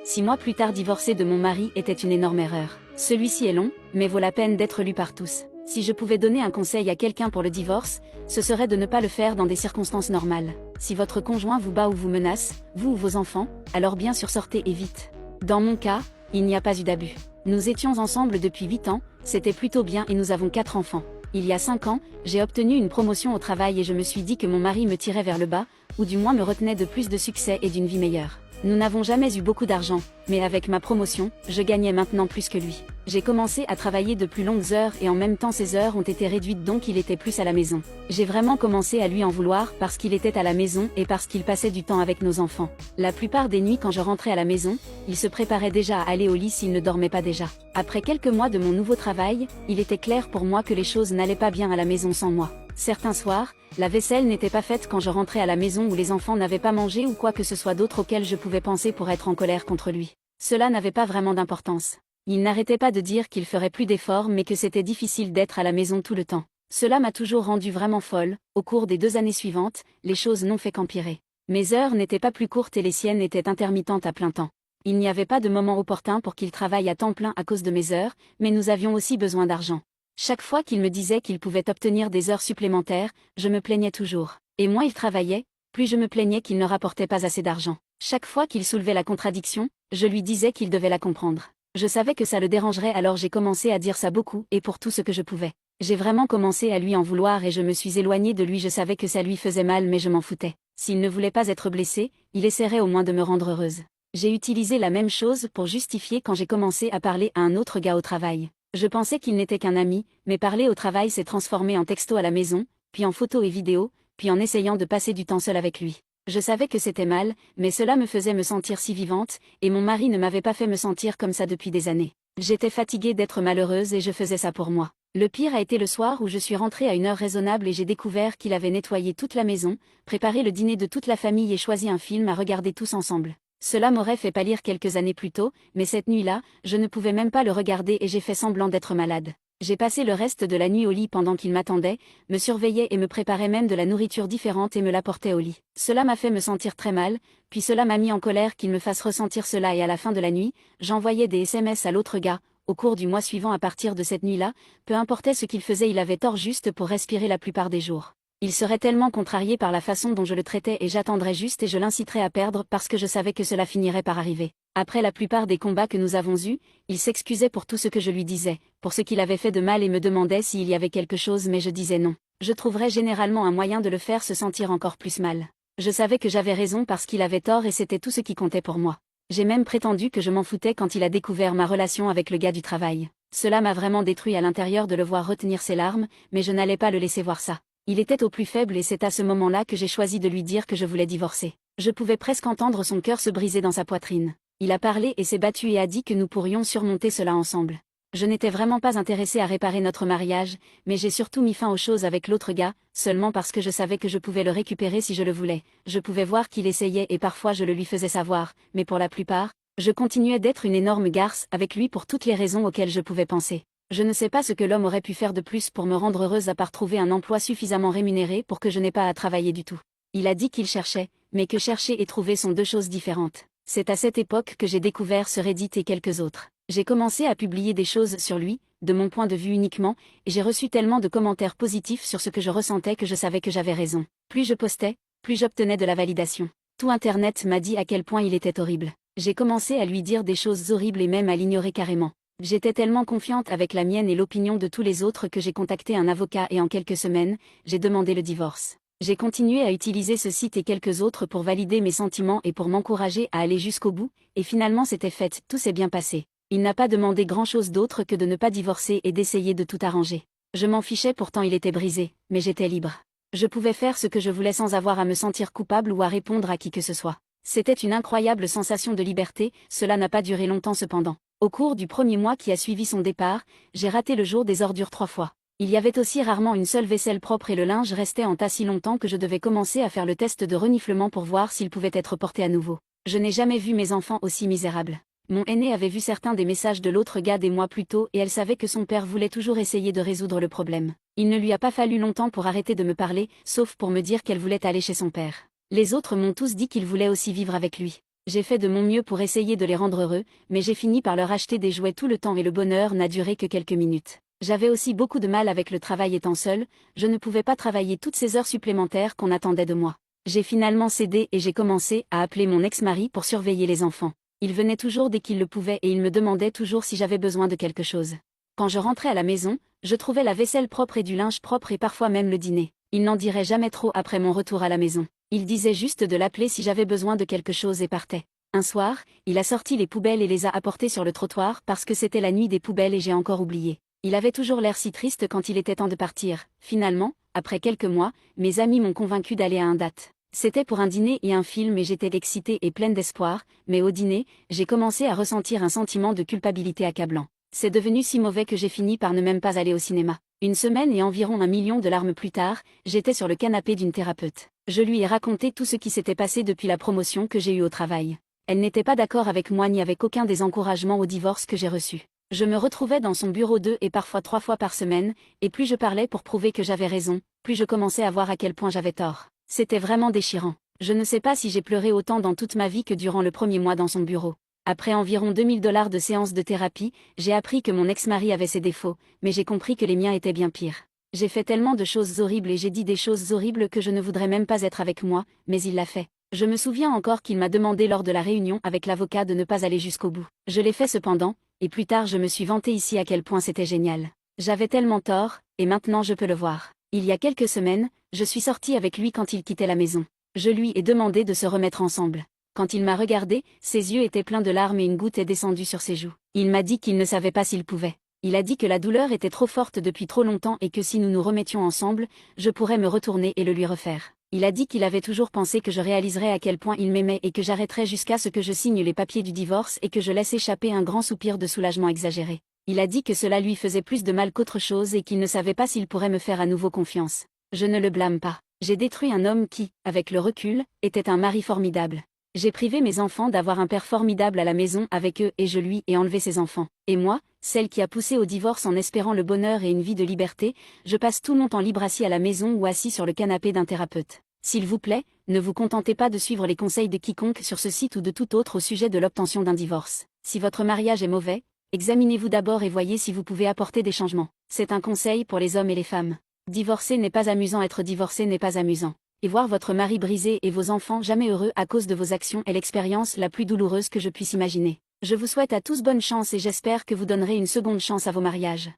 6 mois plus tard, divorcer de mon mari était une énorme erreur. Celui-ci est long, mais vaut la peine d'être lu par tous. Si je pouvais donner un conseil à quelqu'un pour le divorce, ce serait de ne pas le faire dans des circonstances normales. Si votre conjoint vous bat ou vous menace, vous ou vos enfants, alors bien sûr sortez et vite. Dans mon cas, il n'y a pas eu d'abus. Nous étions ensemble depuis 8 ans, c'était plutôt bien et nous avons 4 enfants. Il y a 5 ans, j'ai obtenu une promotion au travail et je me suis dit que mon mari me tirait vers le bas, ou du moins me retenait de plus de succès et d'une vie meilleure. Nous n'avons jamais eu beaucoup d'argent, mais avec ma promotion, je gagnais maintenant plus que lui. J'ai commencé à travailler de plus longues heures et en même temps ces heures ont été réduites donc il était plus à la maison. J'ai vraiment commencé à lui en vouloir parce qu'il était à la maison et parce qu'il passait du temps avec nos enfants. La plupart des nuits quand je rentrais à la maison, il se préparait déjà à aller au lit s'il ne dormait pas déjà. Après quelques mois de mon nouveau travail, il était clair pour moi que les choses n'allaient pas bien à la maison sans moi. Certains soirs, la vaisselle n'était pas faite quand je rentrais à la maison ou les enfants n'avaient pas mangé ou quoi que ce soit d'autre auquel je pouvais penser pour être en colère contre lui. Cela n'avait pas vraiment d'importance. Il n'arrêtait pas de dire qu'il ferait plus d'efforts mais que c'était difficile d'être à la maison tout le temps. Cela m'a toujours rendue vraiment folle. Au cours des 2 années suivantes, les choses n'ont fait qu'empirer. Mes heures n'étaient pas plus courtes et les siennes étaient intermittentes à plein temps. Il n'y avait pas de moment opportun pour qu'il travaille à temps plein à cause de mes heures, mais nous avions aussi besoin d'argent. Chaque fois qu'il me disait qu'il pouvait obtenir des heures supplémentaires, je me plaignais toujours. Et moins il travaillait, plus je me plaignais qu'il ne rapportait pas assez d'argent. Chaque fois qu'il soulevait la contradiction, je lui disais qu'il devait la comprendre. Je savais que ça le dérangerait alors j'ai commencé à dire ça beaucoup et pour tout ce que je pouvais. J'ai vraiment commencé à lui en vouloir et je me suis éloignée de lui, je savais que ça lui faisait mal mais je m'en foutais. S'il ne voulait pas être blessé, il essaierait au moins de me rendre heureuse. J'ai utilisé la même chose pour justifier quand j'ai commencé à parler à un autre gars au travail. Je pensais qu'il n'était qu'un ami, mais parler au travail s'est transformé en texto à la maison, puis en photos et vidéos, puis en essayant de passer du temps seul avec lui. Je savais que c'était mal, mais cela me faisait me sentir si vivante, et mon mari ne m'avait pas fait me sentir comme ça depuis des années. J'étais fatiguée d'être malheureuse et je faisais ça pour moi. Le pire a été le soir où je suis rentrée à une heure raisonnable et j'ai découvert qu'il avait nettoyé toute la maison, préparé le dîner de toute la famille et choisi un film à regarder tous ensemble. Cela m'aurait fait pâlir quelques années plus tôt, mais cette nuit-là, je ne pouvais même pas le regarder et j'ai fait semblant d'être malade. J'ai passé le reste de la nuit au lit pendant qu'il m'attendait, me surveillait et me préparait même de la nourriture différente et me l'apportait au lit. Cela m'a fait me sentir très mal, puis cela m'a mis en colère qu'il me fasse ressentir cela et à la fin de la nuit, j'envoyais des SMS à l'autre gars. Au cours du mois suivant à partir de cette nuit-là, peu importait ce qu'il faisait il avait tort juste pour respirer la plupart des jours. Il serait tellement contrarié par la façon dont je le traitais et j'attendrais juste et je l'inciterais à perdre parce que je savais que cela finirait par arriver. Après la plupart des combats que nous avons eus, il s'excusait pour tout ce que je lui disais, pour ce qu'il avait fait de mal et me demandait s'il y avait quelque chose mais je disais non. Je trouverais généralement un moyen de le faire se sentir encore plus mal. Je savais que j'avais raison parce qu'il avait tort et c'était tout ce qui comptait pour moi. J'ai même prétendu que je m'en foutais quand il a découvert ma relation avec le gars du travail. Cela m'a vraiment détruit à l'intérieur de le voir retenir ses larmes, mais je n'allais pas le laisser voir ça. Il était au plus faible et c'est à ce moment-là que j'ai choisi de lui dire que je voulais divorcer. Je pouvais presque entendre son cœur se briser dans sa poitrine. Il a parlé et s'est battu et a dit que nous pourrions surmonter cela ensemble. Je n'étais vraiment pas intéressée à réparer notre mariage, mais j'ai surtout mis fin aux choses avec l'autre gars, seulement parce que je savais que je pouvais le récupérer si je le voulais. Je pouvais voir qu'il essayait et parfois je le lui faisais savoir, mais pour la plupart, je continuais d'être une énorme garce avec lui pour toutes les raisons auxquelles je pouvais penser. Je ne sais pas ce que l'homme aurait pu faire de plus pour me rendre heureuse à part trouver un emploi suffisamment rémunéré pour que je n'ai pas à travailler du tout. Il a dit qu'il cherchait, mais que chercher et trouver sont 2 choses différentes. C'est à cette époque que j'ai découvert ce Reddit et quelques autres. J'ai commencé à publier des choses sur lui, de mon point de vue uniquement, et j'ai reçu tellement de commentaires positifs sur ce que je ressentais que je savais que j'avais raison. Plus je postais, plus j'obtenais de la validation. Tout Internet m'a dit à quel point il était horrible. J'ai commencé à lui dire des choses horribles et même à l'ignorer carrément. J'étais tellement confiante avec la mienne et l'opinion de tous les autres que j'ai contacté un avocat et en quelques semaines, j'ai demandé le divorce. J'ai continué à utiliser ce site et quelques autres pour valider mes sentiments et pour m'encourager à aller jusqu'au bout, et finalement c'était fait, tout s'est bien passé. Il n'a pas demandé grand-chose d'autre que de ne pas divorcer et d'essayer de tout arranger. Je m'en fichais pourtant il était brisé, mais j'étais libre. Je pouvais faire ce que je voulais sans avoir à me sentir coupable ou à répondre à qui que ce soit. C'était une incroyable sensation de liberté, cela n'a pas duré longtemps cependant. Au cours du premier mois qui a suivi son départ, j'ai raté le jour des ordures 3 fois. Il y avait aussi rarement une seule vaisselle propre et le linge restait en tas si longtemps que je devais commencer à faire le test de reniflement pour voir s'il pouvait être porté à nouveau. Je n'ai jamais vu mes enfants aussi misérables. Mon aînée avait vu certains des messages de l'autre gars des mois plus tôt et elle savait que son père voulait toujours essayer de résoudre le problème. Il ne lui a pas fallu longtemps pour arrêter de me parler, sauf pour me dire qu'elle voulait aller chez son père. Les autres m'ont tous dit qu'ils voulaient aussi vivre avec lui. J'ai fait de mon mieux pour essayer de les rendre heureux, mais j'ai fini par leur acheter des jouets tout le temps et le bonheur n'a duré que quelques minutes. J'avais aussi beaucoup de mal avec le travail étant seule, je ne pouvais pas travailler toutes ces heures supplémentaires qu'on attendait de moi. J'ai finalement cédé et j'ai commencé à appeler mon ex-mari pour surveiller les enfants. Il venait toujours dès qu'il le pouvait et il me demandait toujours si j'avais besoin de quelque chose. Quand je rentrais à la maison, je trouvais la vaisselle propre et du linge propre et parfois même le dîner. Il n'en dirait jamais trop après mon retour à la maison. Il disait juste de l'appeler si j'avais besoin de quelque chose et partait. Un soir, il a sorti les poubelles et les a apportées sur le trottoir parce que c'était la nuit des poubelles et j'ai encore oublié. Il avait toujours l'air si triste quand il était temps de partir. Finalement, après quelques mois, mes amis m'ont convaincu d'aller à un date. C'était pour un dîner et un film et j'étais excitée et pleine d'espoir, mais au dîner, j'ai commencé à ressentir un sentiment de culpabilité accablant. C'est devenu si mauvais que j'ai fini par ne même pas aller au cinéma. Une semaine et environ 1 million de larmes plus tard, j'étais sur le canapé d'une thérapeute. Je lui ai raconté tout ce qui s'était passé depuis la promotion que j'ai eue au travail. Elle n'était pas d'accord avec moi ni avec aucun des encouragements au divorce que j'ai reçus. Je me retrouvais dans son bureau 2 et parfois 3 fois par semaine, et plus je parlais pour prouver que j'avais raison, plus je commençais à voir à quel point j'avais tort. C'était vraiment déchirant. Je ne sais pas si j'ai pleuré autant dans toute ma vie que durant le premier mois dans son bureau. Après environ $2000 de séances de thérapie, j'ai appris que mon ex-mari avait ses défauts, mais j'ai compris que les miens étaient bien pires. J'ai fait tellement de choses horribles et j'ai dit des choses horribles que je ne voudrais même pas être avec moi, mais il l'a fait. Je me souviens encore qu'il m'a demandé lors de la réunion avec l'avocat de ne pas aller jusqu'au bout. Je l'ai fait cependant, et plus tard je me suis vantée ici à quel point c'était génial. J'avais tellement tort, et maintenant je peux le voir. Il y a quelques semaines, je suis sortie avec lui quand il quittait la maison. Je lui ai demandé de se remettre ensemble. Quand il m'a regardé, ses yeux étaient pleins de larmes et une goutte est descendue sur ses joues. Il m'a dit qu'il ne savait pas s'il pouvait. Il a dit que la douleur était trop forte depuis trop longtemps et que si nous nous remettions ensemble, je pourrais me retourner et le lui refaire. Il a dit qu'il avait toujours pensé que je réaliserais à quel point il m'aimait et que j'arrêterais jusqu'à ce que je signe les papiers du divorce et que je laisse échapper un grand soupir de soulagement exagéré. Il a dit que cela lui faisait plus de mal qu'autre chose et qu'il ne savait pas s'il pourrait me faire à nouveau confiance. Je ne le blâme pas. J'ai détruit un homme qui, avec le recul, était un mari formidable. J'ai privé mes enfants d'avoir un père formidable à la maison avec eux et je lui ai enlevé ses enfants. Et moi, celle qui a poussé au divorce en espérant le bonheur et une vie de liberté, je passe tout mon temps libre assis à la maison ou assis sur le canapé d'un thérapeute. S'il vous plaît, ne vous contentez pas de suivre les conseils de quiconque sur ce site ou de tout autre au sujet de l'obtention d'un divorce. Si votre mariage est mauvais, examinez-vous d'abord et voyez si vous pouvez apporter des changements. C'est un conseil pour les hommes et les femmes. Divorcer n'est pas amusant, être divorcé n'est pas amusant. Et voir votre mari brisé et vos enfants jamais heureux à cause de vos actions est l'expérience la plus douloureuse que je puisse imaginer. Je vous souhaite à tous bonne chance et j'espère que vous donnerez une seconde chance à vos mariages.